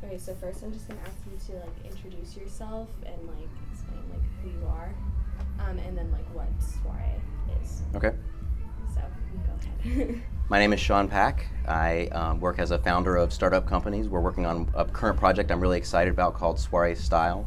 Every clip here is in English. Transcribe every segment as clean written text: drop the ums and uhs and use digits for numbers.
Okay, so first I'm just gonna ask you to like introduce yourself and like explain like who you are, and then like what soiree is. Okay. So you go ahead. My name is Sean Pack. I work as a founder of startup companies. We're working on a current project I'm really excited about called Soiree Style.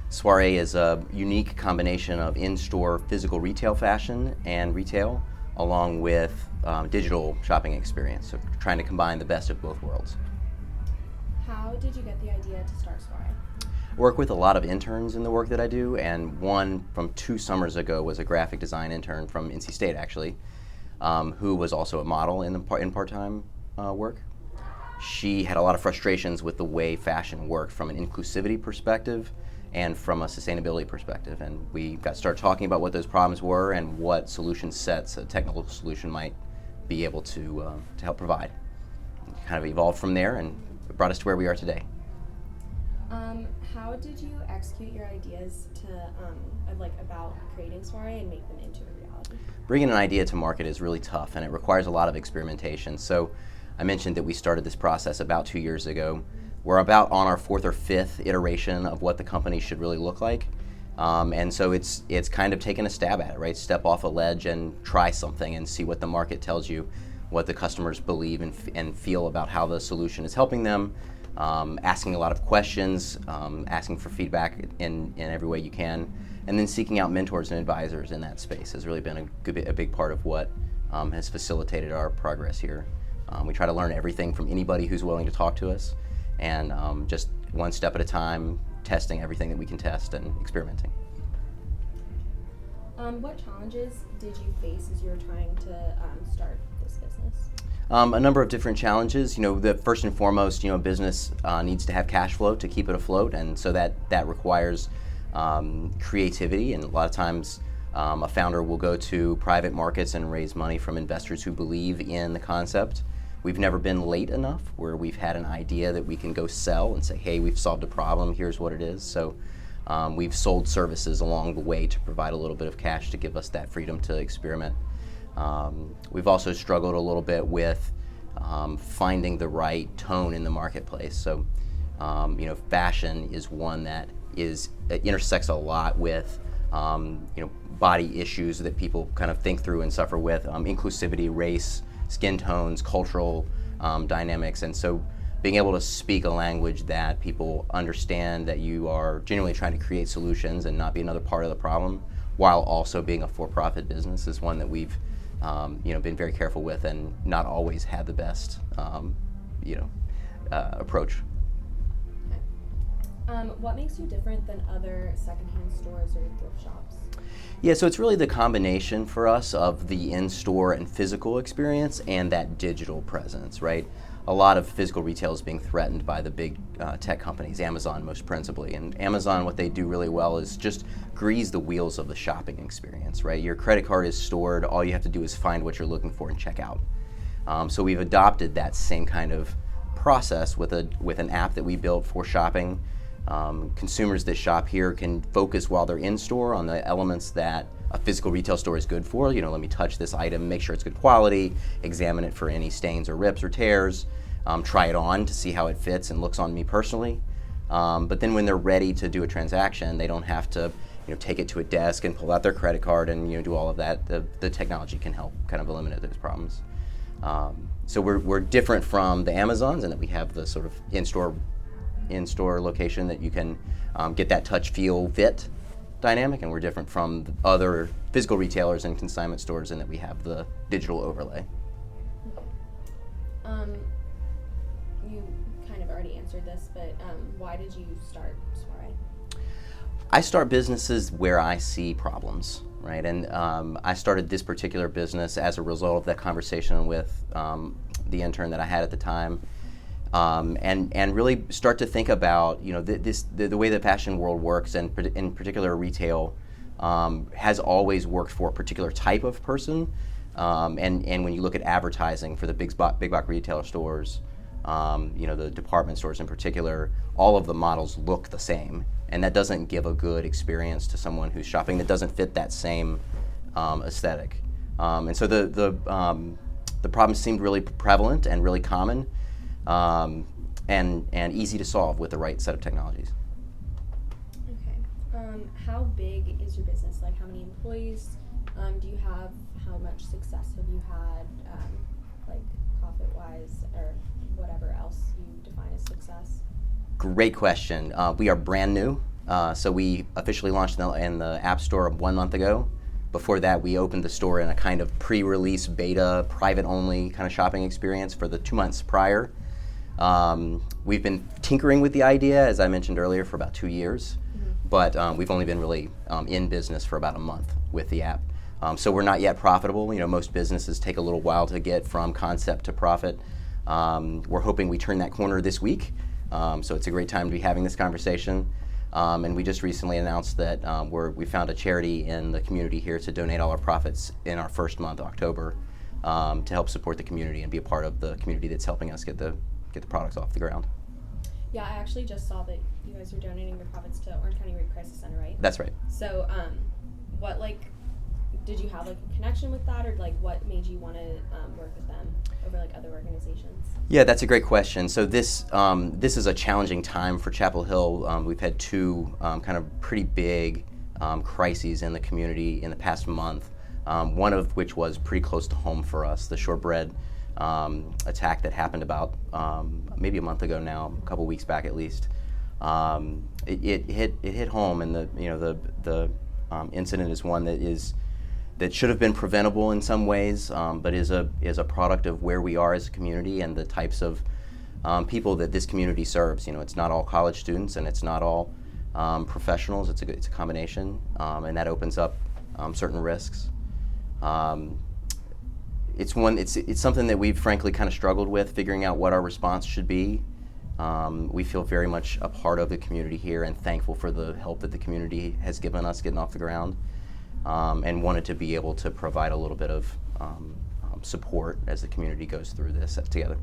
Soiree is a unique combination of in-store physical retail fashion and retail, along with digital shopping experience. So trying to combine the best of both worlds. How did you get the idea to start soiree? I work with a lot of interns in the work that I do, and one from 2 summers ago was a graphic design intern from NC State, actually, who was also a model in part-time work. She had a lot of frustrations with the way fashion worked from an inclusivity perspective and from a sustainability perspective, and we started talking about what those problems were and what solution sets a technical solution might be able to help provide. Kind of evolved from there, and it brought us to where we are today. How did you execute your ideas about creating soiree and make them into a reality? Bringing an idea to market is really tough, and it requires a lot of experimentation. So I mentioned that we started this process about 2 years ago. We're about on our 4th or 5th iteration of what the company should really look like. And so it's kind of taking a stab at it, right? Step off a ledge and try something and see what the market tells you, what the customers believe and feel about how the solution is helping them, asking a lot of questions, asking for feedback in every way you can, and then seeking out mentors and advisors in that space has really been a big part of what has facilitated our progress here. We try to learn everything from anybody who's willing to talk to us, and just one step at a time, testing everything that we can test and experimenting. What challenges did you face as you were trying to start this business? A number of different challenges. The first and foremost, a business needs to have cash flow to keep it afloat, and so that requires creativity. And a lot of times, a founder will go to private markets and raise money from investors who believe in the concept. We've never been late enough where we've had an idea that we can go sell and say, hey, we've solved a problem, here's what it is. So we've sold services along the way to provide a little bit of cash to give us that freedom to experiment. We've also struggled a little bit with finding the right tone in the marketplace. So fashion is one that intersects a lot with body issues that people kind of think through and suffer with, inclusivity, race, skin tones, cultural dynamics, and so being able to speak a language that people understand, that you are genuinely trying to create solutions and not be another part of the problem, while also being a for-profit business, is one that we've been very careful with and not always had the best approach. Okay. What makes you different than other secondhand stores or thrift shops? Yeah, so it's really the combination for us of the in-store and physical experience and that digital presence, right? A lot of physical retail is being threatened by the big tech companies, Amazon most principally. And Amazon, what they do really well is just grease the wheels of the shopping experience, right? Your credit card is stored, all you have to do is find what you're looking for and check out. So we've adopted that same kind of process with an app that we built for shopping. Consumers that shop here can focus while they're in store on the elements that a physical retail store is good for. Let me touch this item, make sure it's good quality, examine it for any stains or rips or tears, try it on to see how it fits and looks on me personally. But then when they're ready to do a transaction, they don't have to take it to a desk and pull out their credit card and do all of that. The technology can help kind of eliminate those problems. So we're different from the Amazons in that we have the sort of in-store location that you can get that touch, feel, fit dynamic, and we're different from other physical retailers and consignment stores in that we have the digital overlay. You kind of already answered this, but why did you start soiree? I start businesses where I see problems, right? And I started this particular business as a result of that conversation with the intern that I had at the time. And really start to think about the way the fashion world works, and in particular retail has always worked for a particular type of person. And when you look at advertising for the big box retailer stores, the department stores in particular, all of the models look the same, and that doesn't give a good experience to someone who's shopping that doesn't fit that same aesthetic. And so the problem seemed really prevalent and really common. And and easy to solve with the right set of technologies. Okay. How big is your business? Like, how many employees do you have? How much success have you had, like profit-wise, or whatever else you define as success? Great question. We are brand new, so we officially launched in the App Store 1 month ago. Before that, we opened the store in a kind of pre-release beta, private-only kind of shopping experience for the 2 months prior. We've been tinkering with the idea, as I mentioned earlier, for about 2 years, but we've only been really in business for about a month with the app. So we're not yet profitable. You know, most businesses take a little while to get from concept to profit. We're hoping we turn that corner this week. So it's a great time to be having this conversation. And we just recently announced that we found a charity in the community here to donate all our profits in our first month, October, to help support the community and be a part of the community that's helping us get the products off the ground. Yeah, I actually just saw that you guys are donating your profits to Orange County Rape Crisis Center, right? That's right. So, did you have like a connection with that, or like what made you want to work with them over like other organizations? Yeah, that's a great question. So this is a challenging time for Chapel Hill. We've had 2 kind of pretty big crises in the community in the past month. One of which was pretty close to home for us, the shortbread attack that happened about maybe a month ago now, a couple weeks back at least. It hit home, and the incident is one that should have been preventable in some ways, but is a product of where we are as a community and the types of people that this community serves. You know, it's not all college students and it's not all professionals. It's a combination, and that opens up certain risks. It's something that we've frankly kind of struggled with, figuring out what our response should be. We feel very much a part of the community here and thankful for the help that the community has given us getting off the ground, and wanted to be able to provide a little bit of support as the community goes through this together.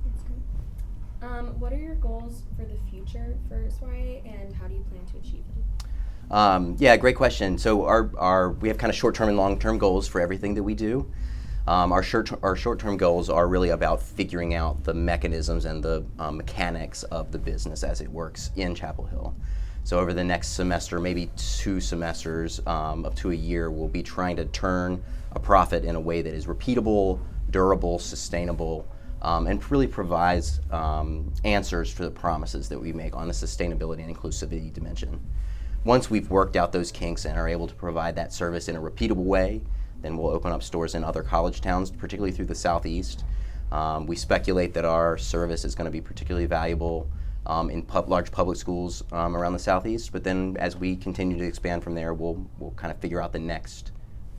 That's great. What are your goals for the future for Soiree, and how do you plan to achieve them? Yeah, great question. So we have kind of short-term and long-term goals for everything that we do. Our short-term goals are really about figuring out the mechanisms and the mechanics of the business as it works in Chapel Hill. So over the next semester, maybe 2 semesters up to a year, we'll be trying to turn a profit in a way that is repeatable, durable, sustainable, and really provides answers for the promises that we make on the sustainability and inclusivity dimension. Once we've worked out those kinks and are able to provide that service in a repeatable way, then we'll open up stores in other college towns, particularly through the Southeast. We speculate that our service is going to be particularly valuable in large public schools around the Southeast, but then as we continue to expand from there, we'll kind of figure out the next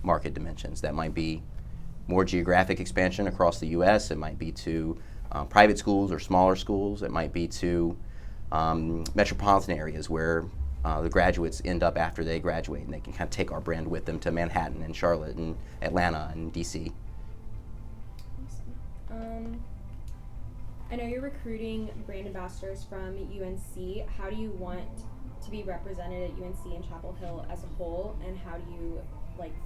market dimensions. That might be more geographic expansion across the U.S. It might be to private schools or smaller schools. It might be to metropolitan areas where the graduates end up after they graduate, and they can kind of take our brand with them to Manhattan and Charlotte and Atlanta and D.C. Awesome. I know you're recruiting brand ambassadors from UNC. How do you want to be represented at UNC and Chapel Hill as a whole, and how do you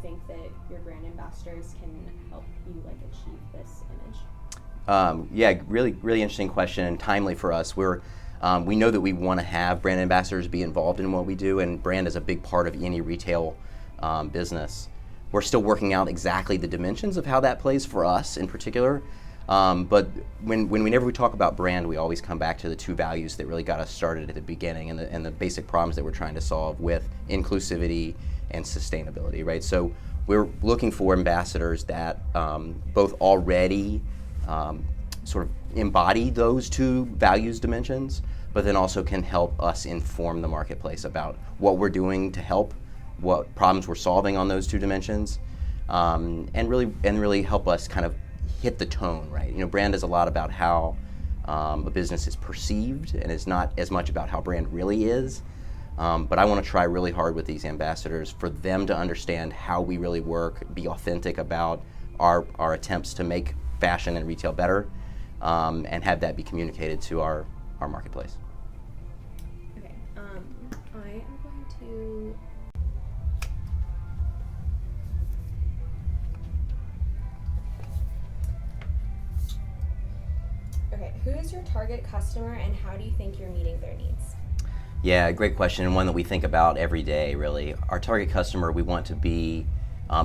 think that your brand ambassadors can help you achieve this image? Yeah, really interesting question and timely for us. We know that we want to have brand ambassadors be involved in what we do, and brand is a big part of any retail business. We're still working out exactly the dimensions of how that plays for us in particular. But whenever we talk about brand, we always come back to the 2 values that really got us started at the beginning, and the basic problems that we're trying to solve with inclusivity and sustainability, right? So we're looking for ambassadors that both already sort of embody those 2 values dimensions, but then also can help us inform the marketplace about what we're doing to help, what problems we're solving on those 2 dimensions, and really help us kind of hit the tone, right? You know, brand is a lot about how a business is perceived, and it's not as much about how brand really is. But I want to try really hard with these ambassadors for them to understand how we really work, be authentic about our attempts to make fashion and retail better, and have that be communicated to our marketplace. Okay, I am going to Okay, who is your target customer and how do you think you're meeting their needs? Yeah, great question, and one that we think about every day, really. Our target customer, we want to be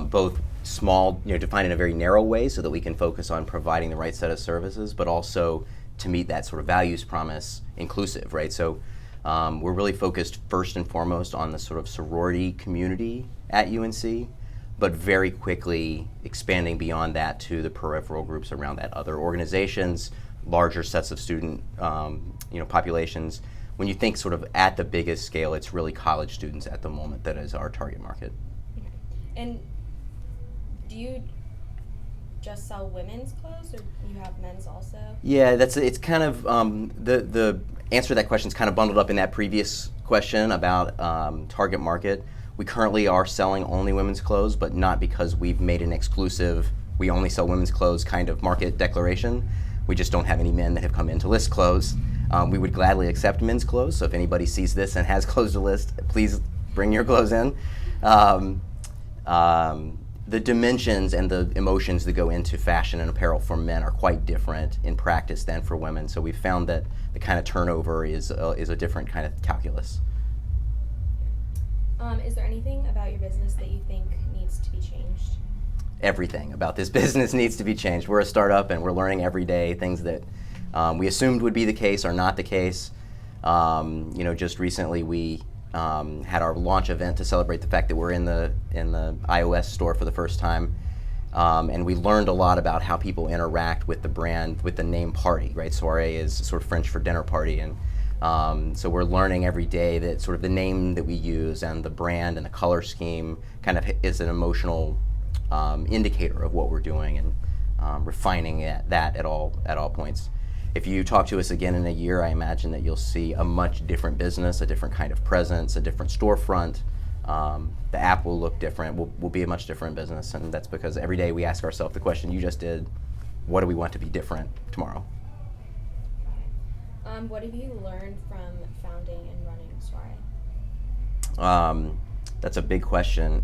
both small, defined in a very narrow way so that we can focus on providing the right set of services, but also to meet that sort of values promise, inclusive, right? So we're really focused first and foremost on the sort of sorority community at UNC, but very quickly expanding beyond that to the peripheral groups around that, other organizations, larger sets of student populations. When you think sort of at the biggest scale, it's really college students at the moment that is our target market. Okay. And do you just sell women's clothes, or you have men's also? Yeah, it's kind of the answer to that question is kind of bundled up in that previous question about target market. We currently are selling only women's clothes, but not because we've made an exclusive, we only sell women's clothes kind of market declaration. We just don't have any men that have come in to list clothes. We would gladly accept men's clothes, so if anybody sees this and has clothes to list, please bring your clothes in. The dimensions and the emotions that go into fashion and apparel for men are quite different in practice than for women, so we've found that the kind of turnover is a different kind of calculus. Is there anything about your business that you think needs to be changed? Everything about this business needs to be changed. We're a startup and we're learning every day things that we assumed would be the case are not the case. Just recently we had our launch event to celebrate the fact that we're in the iOS store for the first time, and we learned a lot about how people interact with the brand, with the name party, right? Soiree is sort of French for dinner party, and so we're learning every day that sort of the name that we use and the brand and the color scheme kind of is an emotional indicator of what we're doing, and refining that at all points. If you talk to us again in a year, I imagine that you'll see a much different business, a different kind of presence, a different storefront. The app will look different. We'll be a much different business, and that's because every day we ask ourselves the question you just did: what do we want to be different tomorrow? What have you learned from founding and running Soiree? That's a big question.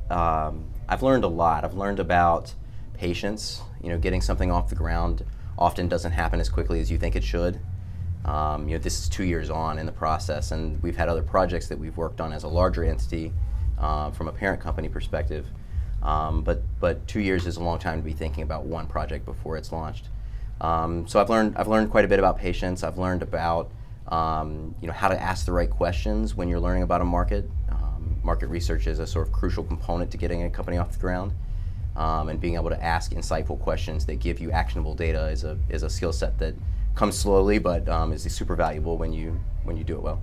I've learned a lot. I've learned about patience. Getting something off the ground often doesn't happen as quickly as you think it should. This is 2 years on in the process, and we've had other projects that we've worked on as a larger entity from a parent company perspective. But 2 years is a long time to be thinking about one project before it's launched. So I've learned quite a bit about patience. I've learned about how to ask the right questions when you're learning about a market. Market research is a sort of crucial component to getting a company off the ground. And being able to ask insightful questions that give you actionable data is a skill set that comes slowly, but is super valuable when you do it well.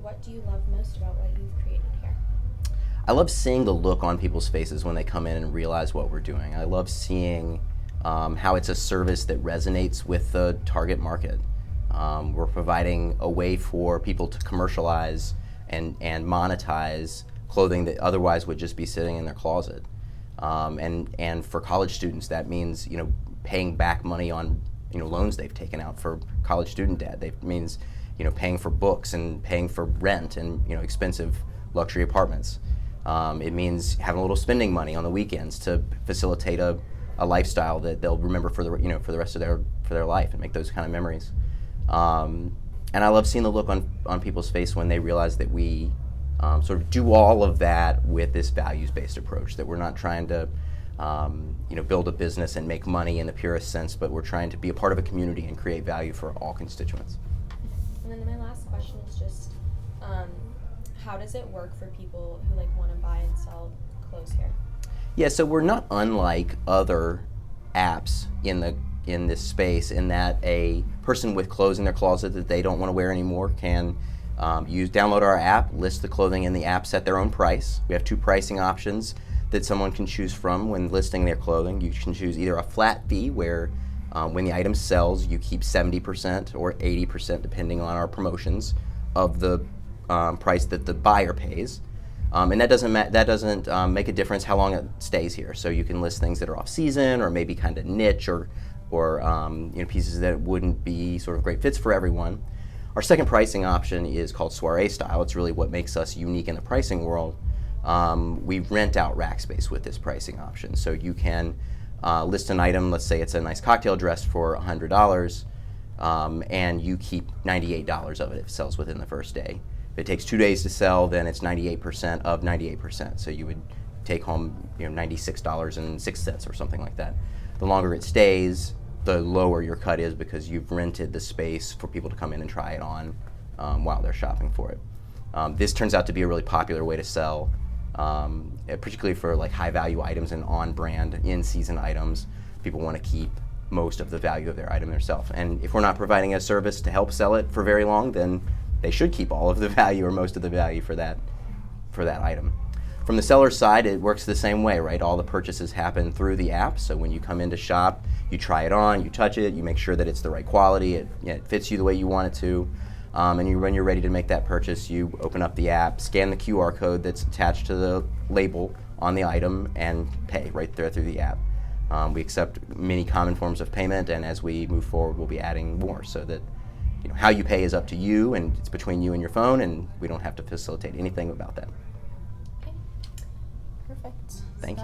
What do you love most about what you've created here? I love seeing the look on people's faces when they come in and realize what we're doing. I love seeing how it's a service that resonates with the target market. We're providing a way for people to commercialize and monetize clothing that otherwise would just be sitting in their closet. And for college students, that means paying back money on loans they've taken out for college student debt. That means paying for books and paying for rent and expensive luxury apartments. It means having a little spending money on the weekends to facilitate a lifestyle that they'll remember for the rest of their life and make those kind of memories. And I love seeing the look on people's face when they realize that we sort of do all of that with this values-based approach, that we're not trying to build a business and make money in the purest sense, but we're trying to be a part of a community and create value for all constituents. And then my last question is just, how does it work for people who want to buy and sell clothes here? Yeah, so we're not unlike other apps in this space in that a person with clothes in their closet that they don't want to wear anymore can download our app, list the clothing in the app, set their own price. We have two pricing options that someone can choose from when listing their clothing. You can choose either a flat fee where when the item sells you keep 70% or 80% depending on our promotions of the price that the buyer pays. And that doesn't make a difference how long it stays here. So you can list things that are off season or maybe kind of niche or pieces that wouldn't be sort of great fits for everyone. Our second pricing option is called Soiree Style. It's really what makes us unique in the pricing world. We rent out rack space with this pricing option. So you can list an item, let's say it's a nice cocktail dress for $100, and you keep $98 of it if it sells within the first day. If it takes 2 days to sell, then it's 98% of 98%. So you would take home, $96.06 or something like that. The longer it stays, the lower your cut is because you've rented the space for people to come in and try it on while they're shopping for it. This turns out to be a really popular way to sell, particularly for like high value items and on-brand, in-season items. People want to keep most of the value of their item themselves. And if we're not providing a service to help sell it for very long, then they should keep all of the value or most of the value for that item. From the seller's side, it works the same way, right? All the purchases happen through the app. So when you come in to shop, you try it on, you touch it, you make sure that it's the right quality, it fits you the way you want it to. And when you're ready to make that purchase, you open up the app, scan the QR code that's attached to the label on the item, and pay right there through the app. We accept many common forms of payment, and as we move forward, we'll be adding more so that how you pay is up to you, and it's between you and your phone, and we don't have to facilitate anything about that. Okay. Perfect. Thank you.